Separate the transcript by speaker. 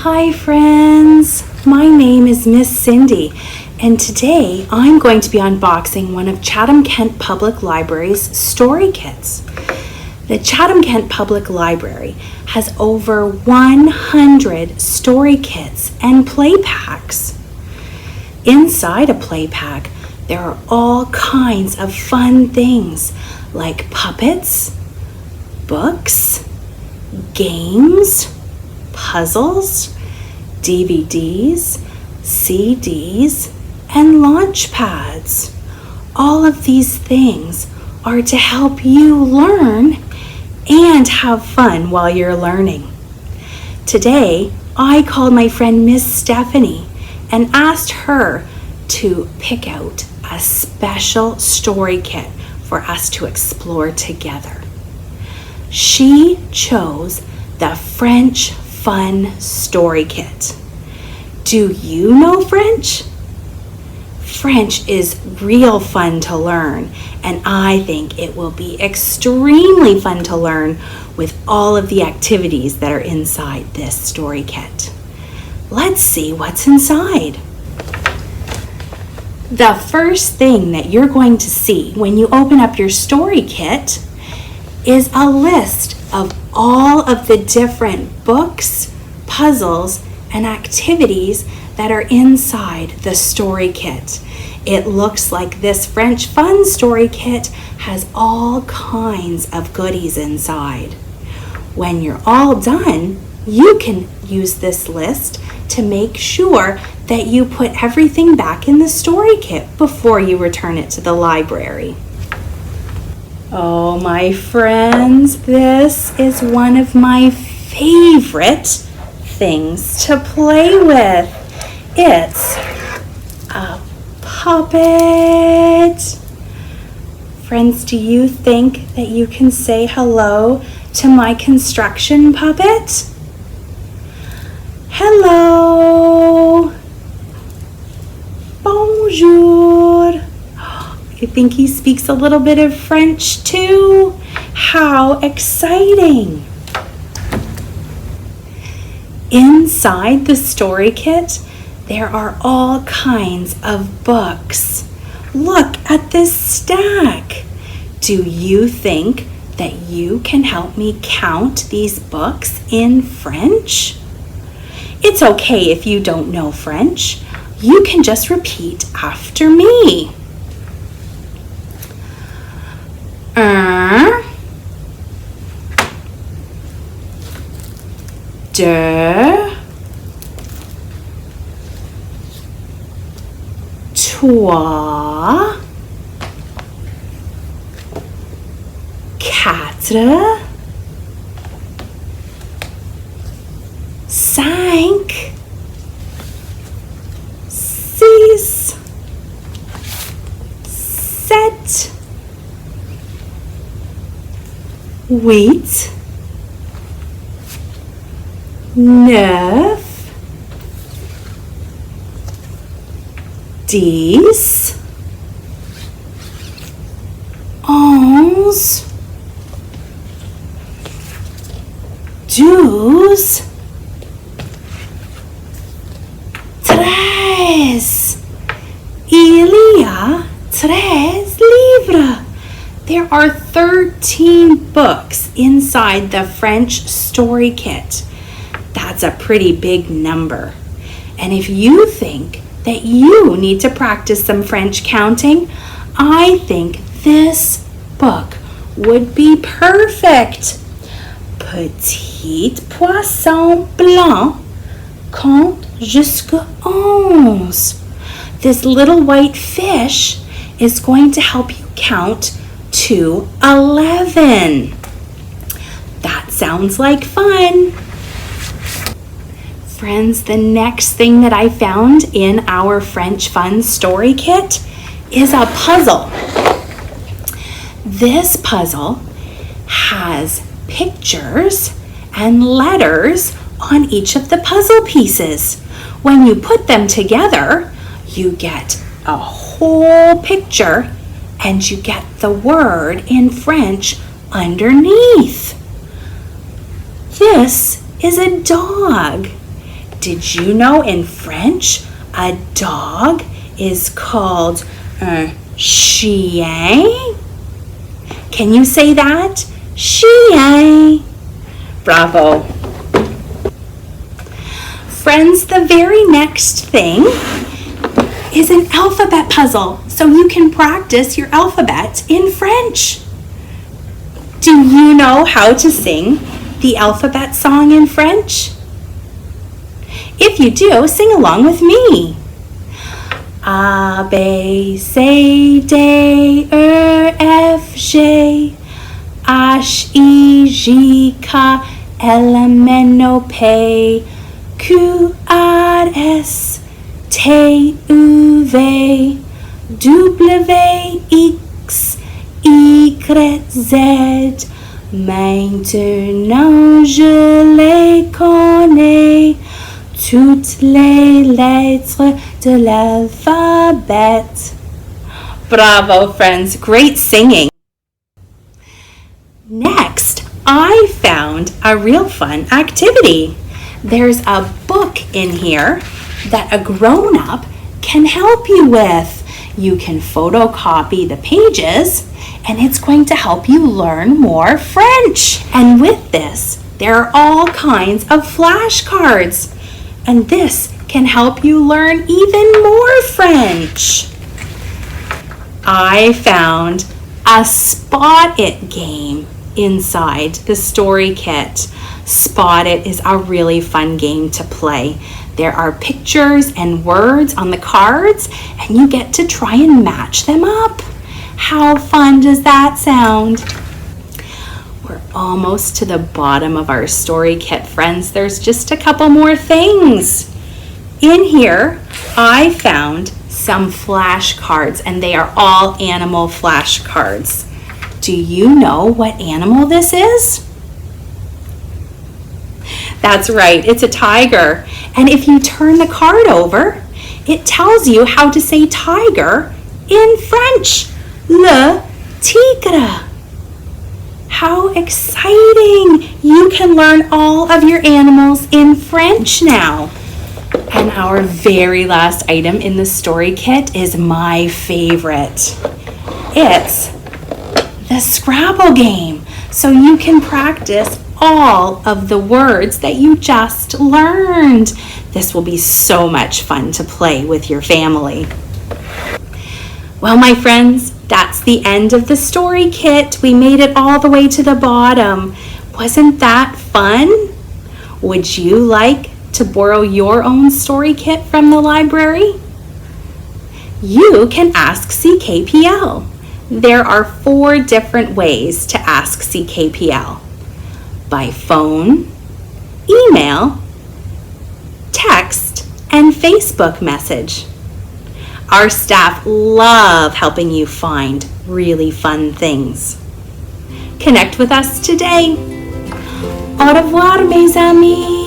Speaker 1: Hi friends, my name is Miss Cindy, and today I'm going to be unboxing one of Chatham-Kent Public Library's story kits. The Chatham-Kent Public Library has over 100 story kits and play packs. Inside a play pack, there are all kinds of fun things like puppets, books, games, puzzles, DVDs, CDs, and launch pads. All of these things are to help you learn and have fun while you're learning. Today, I called my friend Miss Stephanie and asked her to pick out a special story kit for us to explore together. She chose the French Fun Story Kit. Do you know French? French is real fun to learn, and I think it will be extremely fun to learn with all of the activities that are inside this story kit. Let's see what's inside. The first thing that you're going to see when you open up your story kit is a list of all of the different books, puzzles, and activities that are inside the story kit. It looks like this French Fun Story Kit has all kinds of goodies inside. When you're all done, you can use this list to make sure that you put everything back in the story kit before you return it to the library. Oh, my friends, this is one of my favorite things to play with. It's a puppet. Friends, do you think that you can say hello to my construction puppet? Hello. Bonjour. I think he speaks a little bit of French too. How exciting! Inside the story kit, there are all kinds of books. Look at this stack. Do you think that you can help me count these books in French? It's okay if you don't know French. You can just repeat after me. 1, 2, 3, 4, 5, 6, 7, 8, 9, 10, 11, 12, 13. Il y a 13 livres. There are 13 books inside the French story kit. That's a pretty big number. And if you think that you need to practice some French counting, I think this book would be perfect. Petit poisson blanc, compte jusqu'à 11. This little white fish is going to help you count to 11. That sounds like fun. Friends, the next thing that I found in our French Fun Story Kit is a puzzle. This puzzle has pictures and letters on each of the puzzle pieces. When you put them together, you get a whole picture and you get the word in French underneath. This is a dog. Did you know in French, a dog is called un chien? Can you say that? Chien. Bravo. Friends, the very next thing is an alphabet puzzle, so you can practice your alphabet in French. Do you know how to sing the alphabet song in French? If you do, sing along with me. A, B, C, D, E, F, G, H, I, J, K, L, M, N, O, P, Q, R, S, T, U, V, W, X, Y, Z. Maintenant je les connais, toutes les lettres de l'alphabet. Bravo, friends. Great singing. Next, I found a real fun activity. There's a book in here that a grown-up can help you with. You can photocopy the pages, and it's going to help you learn more French. And with this, there are all kinds of flashcards, and this can help you learn even more French. I found a Spot It game inside the story kit. Spot It is a really fun game to play. There are pictures and words on the cards, and you get to try and match them up. How fun does that sound? We're almost to the bottom of our story kit, friends. There's just a couple more things. In here, I found some flashcards, and they are all animal flashcards. Do you know what animal this is? That's right, it's a tiger. And if you turn the card over, it tells you how to say tiger in French. Le tigre. How exciting! You can learn all of your animals in French now. And our very last item in the story kit is my favorite. It's the Scrabble game. So you can practice all of the words that you just learned. This will be so much fun to play with your family. Well, my friends, that's the end of the story kit. We made it all the way to the bottom. Wasn't that fun? Would you like to borrow your own story kit from the library? You can ask CKPL. There are 4 different ways to ask CKPL. By phone, email, text, and Facebook message. Our staff love helping you find really fun things. Connect with us today. Au revoir, mes amis.